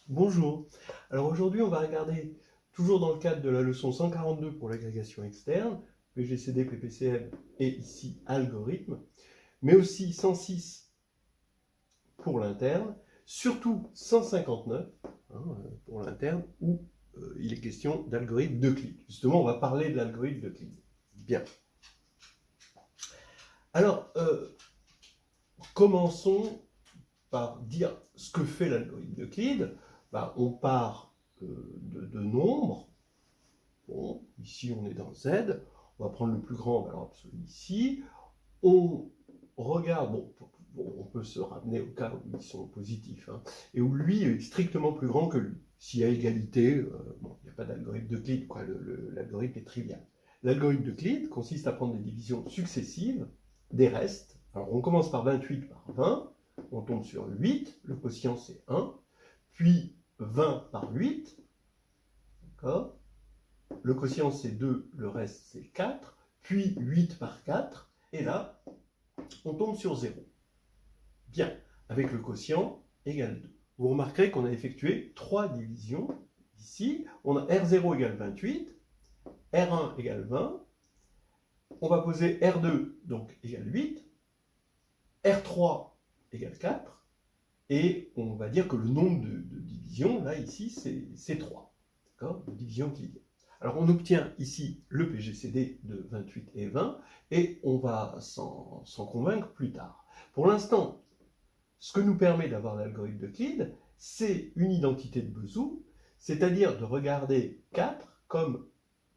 Bonjour. Alors aujourd'hui, on va regarder, toujours dans le cadre de la leçon 142 pour l'agrégation externe, PGCD, PPCM et ici algorithme, mais aussi 106 pour l'interne, surtout 159 pour l'interne où il est question d'algorithme d'Euclide. Justement, on va parler de l'algorithme d'Euclide. Bien. Alors, commençons par dire ce que fait l'algorithme d'Euclide. On part de nombres. Bon, ici on est dans Z. On va prendre le plus grand en valeur absolue ici. On regarde, on peut se ramener au cas où ils sont positifs, et où lui est strictement plus grand que lui. S'il y a égalité, il n'y a pas d'algorithme d'Euclide, l'algorithme est trivial. L'algorithme d'Euclide consiste à prendre des divisions successives des restes. Alors on commence par 28 par 20, on tombe sur 8, le quotient c'est 1, puis 20 par 8, d'accord ? Le quotient c'est 2, le reste c'est 4, puis 8 par 4, et là, on tombe sur 0. Bien, avec le quotient égale 2. Vous remarquerez qu'on a effectué 3 divisions. Ici, on a R0 égale 28, R1 égale 20, on va poser R2, donc égale 8, R3 égale 4, et on va dire que le nombre de divisions, là, ici, c'est 3. D'accord ? De divisions euclidiennes. Alors, on obtient ici le PGCD de 28 et 20, et on va s'en convaincre plus tard. Pour l'instant, ce que nous permet d'avoir l'algorithme d'Euclide, c'est une identité de Bezout, c'est-à-dire de regarder 4 comme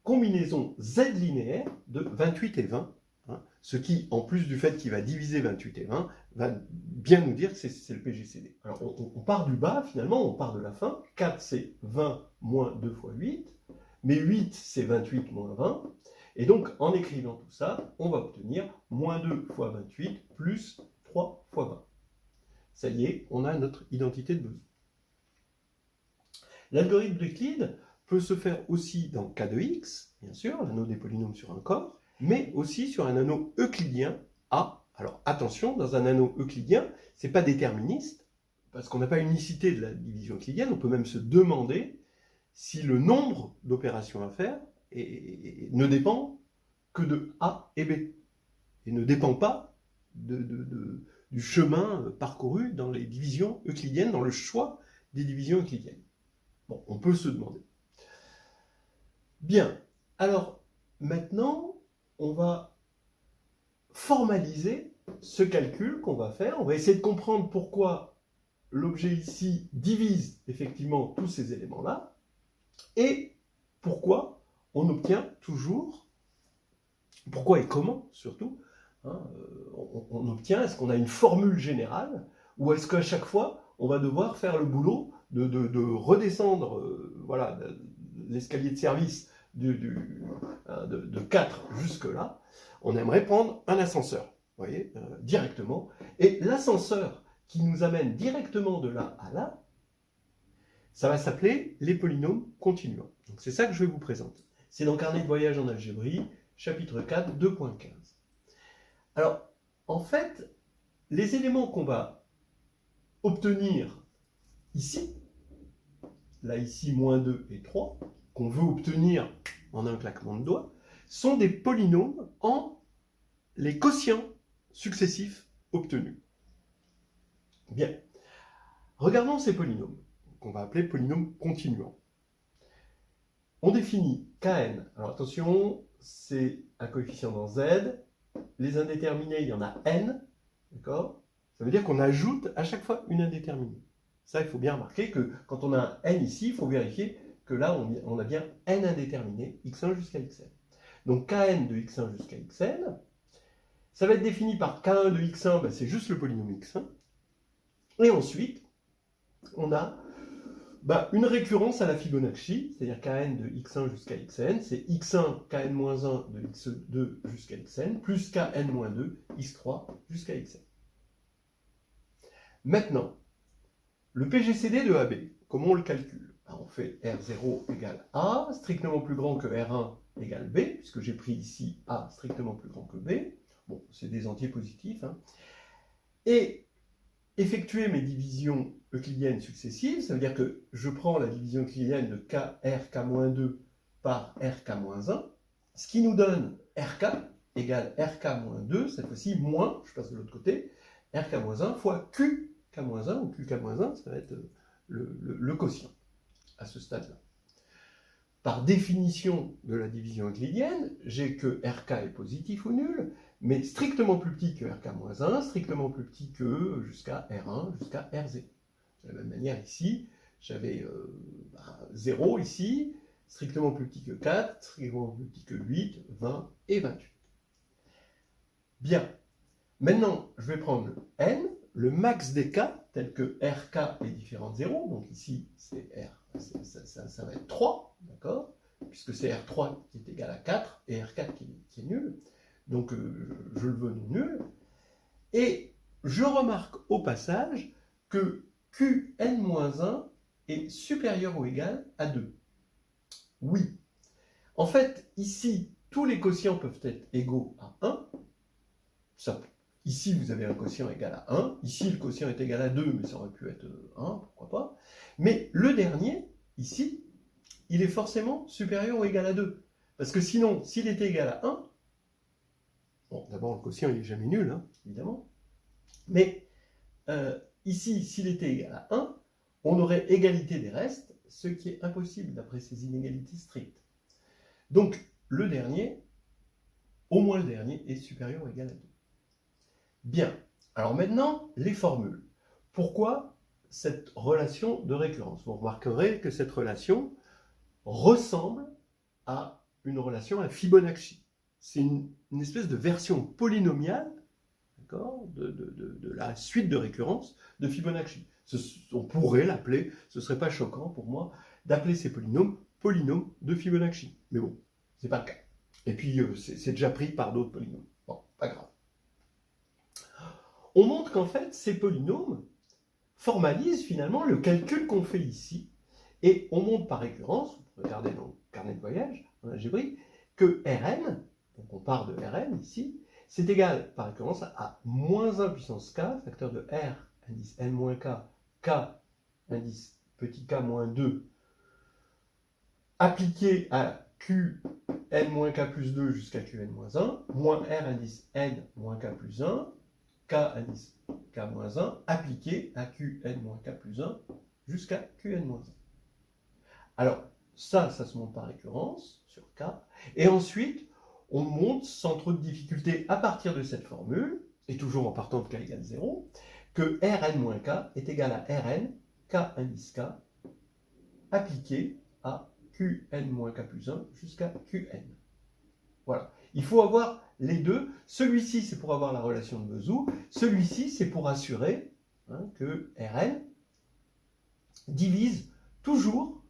combinaison Z linéaire de 28 et 20, ce qui, en plus du fait qu'il va diviser 28 et 20, va bien nous dire que c'est le PGCD. Alors on part du bas, finalement, on part de la fin. 4 c'est 20 moins 2 fois 8, mais 8 c'est 28 moins 20, et donc en écrivant tout ça, on va obtenir moins 2 fois 28 plus 3 fois 20. Ça y est, on a notre identité de Bezout. L'algorithme d'Euclide peut se faire aussi dans K de X, bien sûr, l'anneau des polynômes sur un corps, mais aussi sur un anneau euclidien A. Alors attention, dans un anneau euclidien, ce n'est pas déterministe, parce qu'on n'a pas unicité de la division euclidienne, on peut même se demander si le nombre d'opérations à faire ne dépend que de A et B, et ne dépend pas du chemin parcouru dans les divisions euclidiennes, dans le choix des divisions euclidiennes. Bon, on peut se demander. Bien, alors maintenant, on va formaliser ce calcul qu'on va faire. On va essayer de comprendre pourquoi l'objet ici divise effectivement tous ces éléments-là et pourquoi on obtient toujours, pourquoi et comment surtout, on obtient, est-ce qu'on a une formule générale ou est-ce qu'à chaque fois on va devoir faire le boulot de redescendre l'escalier de service de 4 jusque là. On aimerait prendre un ascenseur, vous voyez, directement. Et l'ascenseur qui nous amène directement de là à là, ça va s'appeler les polynômes continuants. Donc c'est ça que je vais vous présenter. C'est dans Carnet de voyage en algébrie, chapitre 4, 2.15. Alors, en fait, les éléments qu'on va obtenir ici, là ici, moins 2 et 3, qu'on veut obtenir en un claquement de doigts, sont des polynômes en les quotients successifs obtenus. Bien. Regardons ces polynômes, qu'on va appeler polynômes continuants. On définit Kn. Alors attention, c'est un coefficient dans Z. Les indéterminés, il y en a n. D'accord ? Ça veut dire qu'on ajoute à chaque fois une indéterminée. Ça, il faut bien remarquer que quand on a un n ici, il faut vérifier que là, on a bien n indéterminé, x1 jusqu'à xn. Donc Kn de x1 jusqu'à xn, ça va être défini par K1 de x1, c'est juste le polynôme x1. Et ensuite, on a une récurrence à la Fibonacci, c'est-à-dire Kn de x1 jusqu'à xn, c'est x1, Kn-1 de x2 jusqu'à xn, plus Kn-2, x3 jusqu'à xn. Maintenant, le PGCD de AB, comment on le calcule ? On fait R0 égale A, strictement plus grand que R1 égale B, puisque j'ai pris ici A strictement plus grand que B. Bon, c'est des entiers positifs. Et effectuer mes divisions euclidiennes successives, ça veut dire que je prends la division euclidienne de Rk-2 par Rk-1, ce qui nous donne Rk égale Rk-2, cette fois-ci moins, je passe de l'autre côté, Rk-1 fois Qk-1, ou Qk-1, ça va être le quotient à ce stade-là. Par définition de la division euclidienne, j'ai que Rk est positif ou nul, mais strictement plus petit que Rk-1, strictement plus petit que jusqu'à R1, jusqu'à R0. De la même manière ici, j'avais 0 ici, strictement plus petit que 4, strictement plus petit que 8, 20 et 28. Bien. Maintenant, je vais prendre le n, le max des cas, tel que Rk est différent de 0, donc ici, c'est R, ça va être 3, d'accord, puisque c'est R3 qui est égal à 4, et R4 qui est nul, donc je le veux non nul, et je remarque au passage que Qn-1 est supérieur ou égal à 2. Oui. En fait, ici, tous les quotients peuvent être égaux à 1, ça peut. Ici, vous avez un quotient égal à 1. Ici, le quotient est égal à 2, mais ça aurait pu être 1, pourquoi pas. Mais le dernier, ici, il est forcément supérieur ou égal à 2. Parce que sinon, s'il était égal à 1, bon, d'abord, le quotient, il n'est jamais nul, hein, évidemment. Mais ici, s'il était égal à 1, on aurait égalité des restes, ce qui est impossible d'après ces inégalités strictes. Donc, le dernier, au moins le dernier, est supérieur ou égal à 2. Bien, alors maintenant, les formules. Pourquoi cette relation de récurrence? Vous remarquerez que cette relation ressemble à une relation à Fibonacci. C'est une espèce de version polynomiale, d'accord, de la suite de récurrence de Fibonacci. On pourrait l'appeler, ce ne serait pas choquant pour moi, d'appeler ces polynômes de Fibonacci. Mais bon, ce n'est pas le cas. Et puis, c'est déjà pris par d'autres polynômes. Bon, pas grave. On montre qu'en fait, ces polynômes formalisent finalement le calcul qu'on fait ici. Et on montre par récurrence, regardez dans le carnet de voyage, en algébrique, que Rn, donc on part de Rn ici, c'est égal par récurrence à moins 1 puissance k, facteur de R indice n moins k, k indice petit k moins 2, appliqué à q n moins k plus 2 jusqu'à qn moins 1, moins R indice n moins k plus 1, k indice k-1 appliqué à qn-k plus 1 jusqu'à qn-1. Alors, ça se montre par récurrence sur k. Et ensuite, on montre sans trop de difficulté à partir de cette formule, et toujours en partant de k égale 0, que Rn-k est égal à Rn, k indice k, appliqué à qn-k plus 1 jusqu'à qn. Voilà. Il faut avoir les deux. Celui-ci, c'est pour avoir la relation de Vesoul. Celui-ci, c'est pour assurer que Rn divise toujours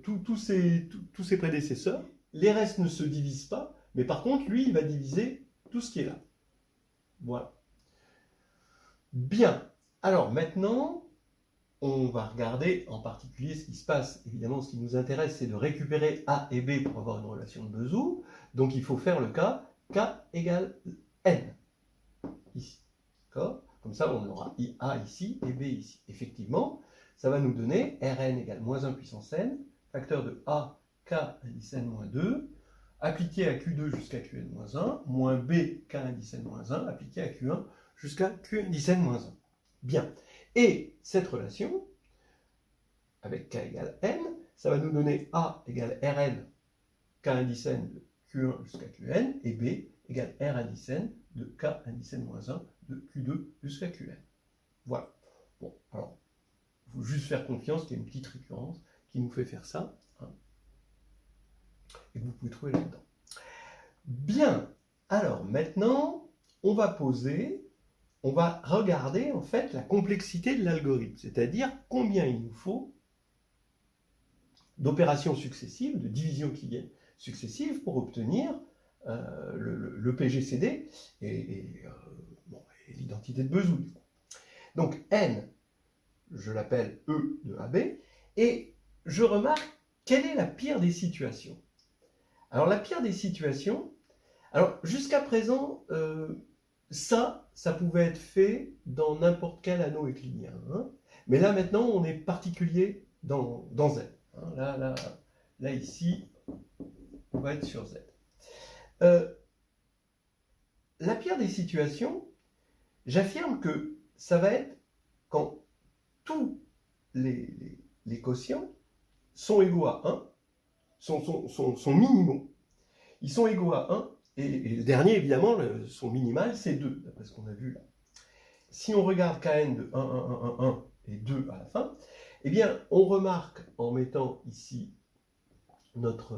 tous ses prédécesseurs. Les restes ne se divisent pas, mais par contre, lui, il va diviser tout ce qui est là. Voilà. Bien. Alors maintenant, on va regarder en particulier ce qui se passe. Évidemment, ce qui nous intéresse, c'est de récupérer A et B pour avoir une relation de Vesoul. Donc il faut faire le cas k égale n, ici. D'accord? Comme ça, on aura A ici et B ici. Effectivement, ça va nous donner Rn égale moins 1 puissance n, facteur de A, k indice n moins 2, appliqué à Q2 jusqu'à Qn moins 1, moins B, k indice n moins 1, appliqué à Q1 jusqu'à Q indice n moins 1. Bien. Et cette relation, avec k égale n, ça va nous donner A égale Rn, k indice n de Q1 jusqu'à Qn, et B égale R indice n de K indice n moins 1 de Q2 jusqu'à Qn. Voilà. Bon, alors, il faut juste faire confiance qu'il y a une petite récurrence qui nous fait faire ça, et que vous pouvez trouver là-dedans. Bien, alors maintenant, on va regarder en fait la complexité de l'algorithme, c'est-à-dire combien il nous faut d'opérations successives, de divisions euclidiennes successives pour obtenir le PGCD et l'identité de Vesoul. Donc n, je l'appelle E de AB, et je remarque quelle est la pire des situations. Alors la pire des situations, alors jusqu'à présent, ça, ça pouvait être fait dans n'importe quel anneau euclidien. Hein. Mais là, maintenant, on est particulier dans Z. Hein. Là, ici, on va être sur Z. La pire des situations, j'affirme que ça va être quand tous les quotients sont égaux à 1, sont minimaux. Ils sont égaux à 1, et le dernier, évidemment, son minimal, c'est 2, d'après ce qu'on a vu là. Si on regarde Kn de 1, 1, 1, 1, 1 et 2 à la fin, eh bien, on remarque, en mettant ici notre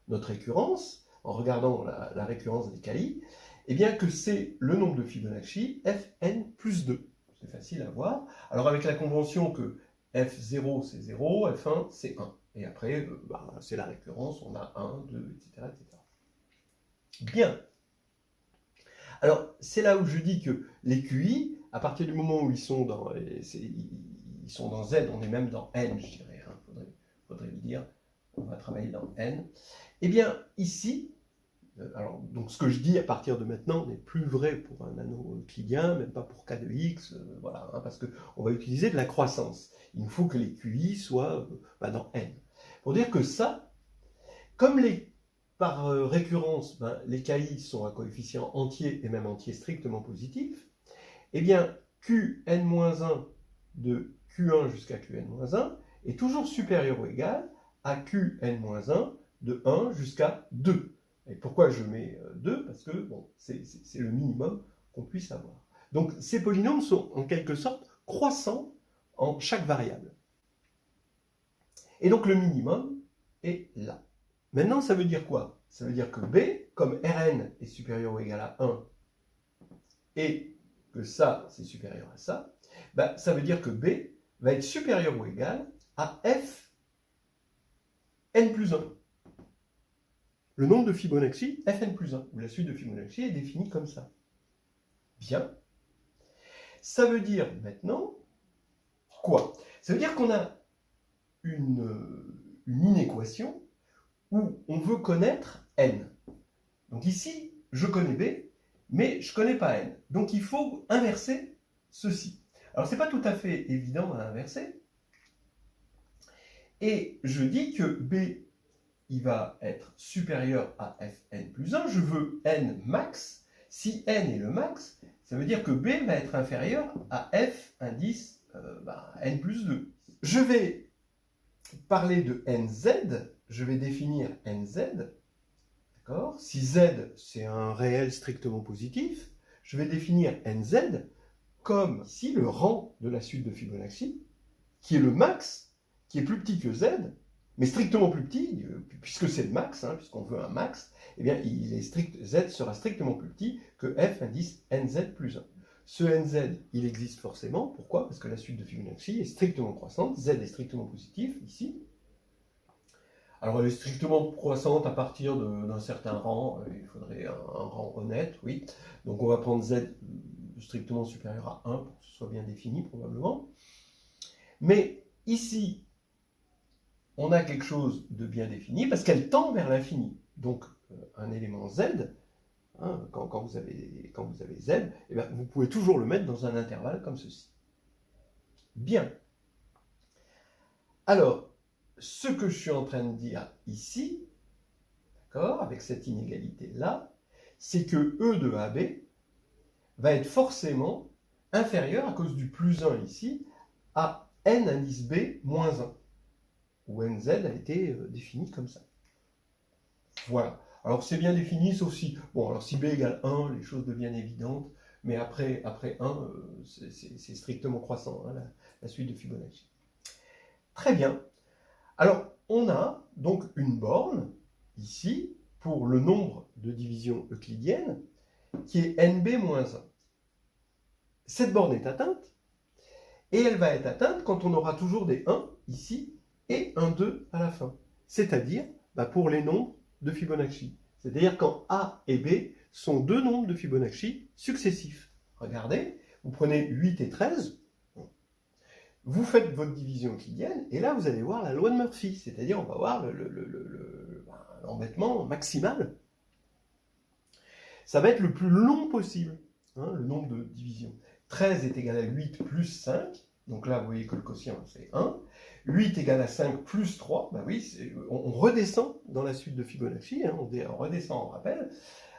récurrence, en regardant la récurrence des KI, eh bien que c'est le nombre de Fibonacci, Fn plus 2. C'est facile à voir. Alors avec la convention que F0 c'est 0, F1 c'est 1. Et après, c'est la récurrence, on a 1, 2, etc. etc. Bien. Alors, c'est là où je dis que les QI, à partir du moment où ils sont dans Z, on est même dans N, je dirais. Hein, faudrait le dire. On va travailler dans N. Eh bien, ici, alors, donc ce que je dis à partir de maintenant n'est plus vrai pour un anneau euclidien, même pas pour K de X, voilà, hein, parce qu'on va utiliser de la croissance. Il nous faut que les QI soient dans N. Pour dire que ça, comme par récurrence, les KI sont à coefficient entier et même entier strictement positif, eh bien, Qn-1 de Q1 jusqu'à Qn-1 est toujours supérieur ou égal à Qn-1 de 1 jusqu'à 2. Et pourquoi je mets 2? Parce que bon, c'est le minimum qu'on puisse avoir. Donc ces polynômes sont en quelque sorte croissants en chaque variable. Et donc le minimum est là. Maintenant, ça veut dire quoi? Ça veut dire que B, comme Rn est supérieur ou égal à 1, et que ça, c'est supérieur à ça, ça veut dire que B va être supérieur ou égal à F n plus 1. Le nombre de Fibonacci, Fn plus 1, où la suite de Fibonacci est définie comme ça. Bien. Ça veut dire maintenant quoi? Ça veut dire qu'on a une inéquation où on veut connaître n. Donc ici, je connais b, mais je ne connais pas n. Donc il faut inverser ceci. Alors ce n'est pas tout à fait évident à inverser. Et je dis que b, il va être supérieur à Fn plus 1. Je veux n max. Si n est le max, ça veut dire que b va être inférieur à f indice n plus 2. Je vais parler de nz, je vais définir nz, d'accord? Si z, c'est un réel strictement positif, je vais définir nz comme ici le rang de la suite de Fibonacci, qui est le max, qui est plus petit que z, mais strictement plus petit, puisque c'est le max, puisqu'on veut un max, eh bien z sera strictement plus petit que f indice nz plus 1. Ce nz, il existe forcément. Pourquoi? Parce que la suite de Fibonacci est strictement croissante. Z est strictement positif, ici. Alors, elle est strictement croissante à partir d'un certain rang. Il faudrait un rang honnête, oui. Donc, on va prendre Z strictement supérieur à 1 pour que ce soit bien défini, probablement. Mais ici, on a quelque chose de bien défini parce qu'elle tend vers l'infini. Donc, un élément Z, quand vous avez Z, eh bien, vous pouvez toujours le mettre dans un intervalle comme ceci. Bien. Alors, ce que je suis en train de dire ici, d'accord, avec cette inégalité-là, c'est que E de AB va être forcément inférieur, à cause du plus 1 ici, à n indice B moins 1, où nz a été défini comme ça. Voilà. Alors c'est bien défini, sauf si, bon, alors si b égale 1, les choses deviennent évidentes, mais après 1, c'est strictement croissant, la suite de Fibonacci. Très bien. Alors, on a donc une borne, ici, pour le nombre de divisions euclidiennes, qui est nb-1. Cette borne est atteinte, et elle va être atteinte quand on aura toujours des 1, ici, et un 2 à la fin. C'est-à-dire pour les nombres de Fibonacci. C'est-à-dire quand A et B sont deux nombres de Fibonacci successifs. Regardez, vous prenez 8 et 13, vous faites votre division euclidienne, et là vous allez voir la loi de Murphy, c'est-à-dire on va voir l'embêtement maximal. Ça va être le plus long possible. hein, le nombre de divisions. 13 est égal à 8 plus 5, donc là vous voyez que le quotient c'est 1. 8 égale à 5 plus 3, ben oui, on redescend dans la suite de Fibonacci, hein, on redescend, on rappelle.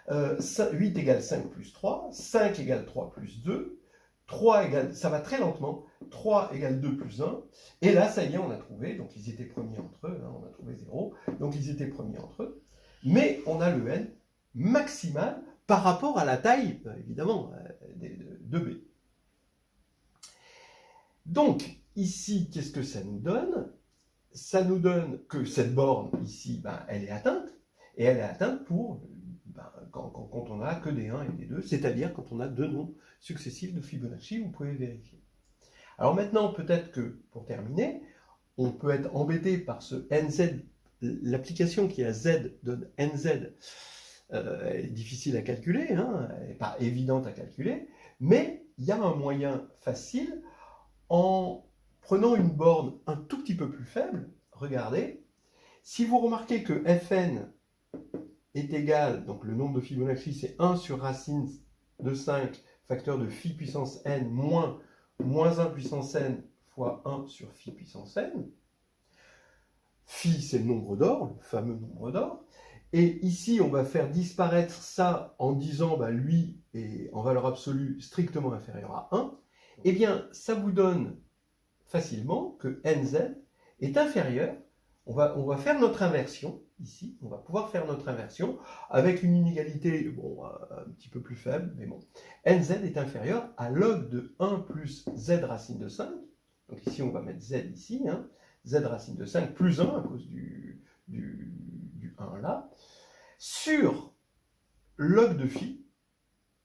8 égale 5 plus 3, 5 égale 3 plus 2, 3 égale, ça va très lentement, 3 égale 2 plus 1, et là, ça y est, on a trouvé, donc ils étaient premiers entre eux, hein, on a trouvé 0, donc ils étaient premiers entre eux, mais on a le n maximal par rapport à la taille, évidemment, de B. Donc, ici, qu'est-ce que ça nous donne? Ça nous donne que cette borne, ici, ben, elle est atteinte, et elle est atteinte pour quand on n'a que des 1 et des 2, c'est-à-dire quand on a deux nombres successifs de Fibonacci, vous pouvez vérifier. Alors maintenant, peut-être que, pour terminer, on peut être embêté par ce nz, l'application qui a z donne nz, est difficile à calculer, hein, elle n'est pas évidente à calculer, mais il y a un moyen facile en prenant une borne un tout petit peu plus faible. Regardez, si vous remarquez que Fn est égal, donc le nombre de Fibonacci c'est 1 sur racine de 5 facteur de phi puissance n moins 1 puissance n fois 1 sur phi puissance n. Phi c'est le nombre d'or, le fameux nombre d'or. Et ici on va faire disparaître ça en disant lui est en valeur absolue strictement inférieur à 1. Eh bien ça vous donne facilement que nz est inférieur. On va faire notre inversion, ici, on va pouvoir faire notre inversion avec une inégalité un petit peu plus faible, mais bon. nz est inférieur à log de 1 plus z racine de 5. Donc ici, on va mettre z ici, hein, z racine de 5 plus 1 à cause du 1 là, sur log de phi,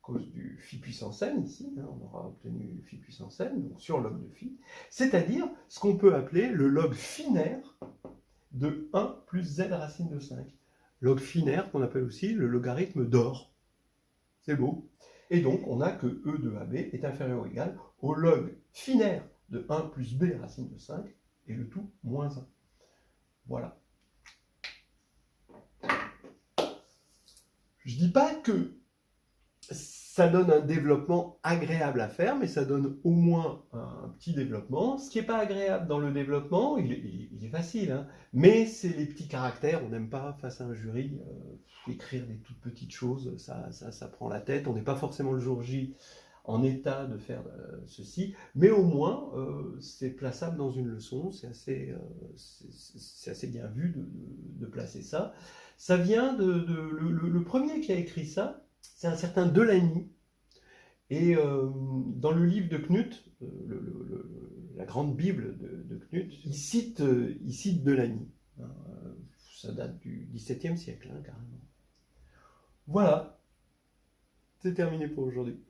à cause du phi puissance n ici, hein, on aura obtenu phi puissance n, donc sur log de phi, c'est-à-dire ce qu'on peut appeler le log finaire de 1 plus z racine de 5. Log finaire qu'on appelle aussi le logarithme d'or. C'est beau. Et donc on a que E de AB est inférieur ou égal au log finaire de 1 plus b racine de 5 et le tout moins 1. Voilà. Je ne dis pas que ça donne un développement agréable à faire, mais ça donne au moins un petit développement. Ce qui n'est pas agréable dans le développement, il est facile, hein, mais c'est les petits caractères. On n'aime pas, face à un jury, écrire des toutes petites choses, ça prend la tête. On n'est pas forcément le jour J en état de faire ceci, mais au moins, c'est plaçable dans une leçon. C'est assez bien vu de placer ça. Ça vient le premier qui a écrit ça, c'est un certain Delany. Et dans le livre de Knuth, la grande Bible de Knuth, il cite Delany. Ça date du XVIIe siècle, hein, carrément. Voilà, c'est terminé pour aujourd'hui.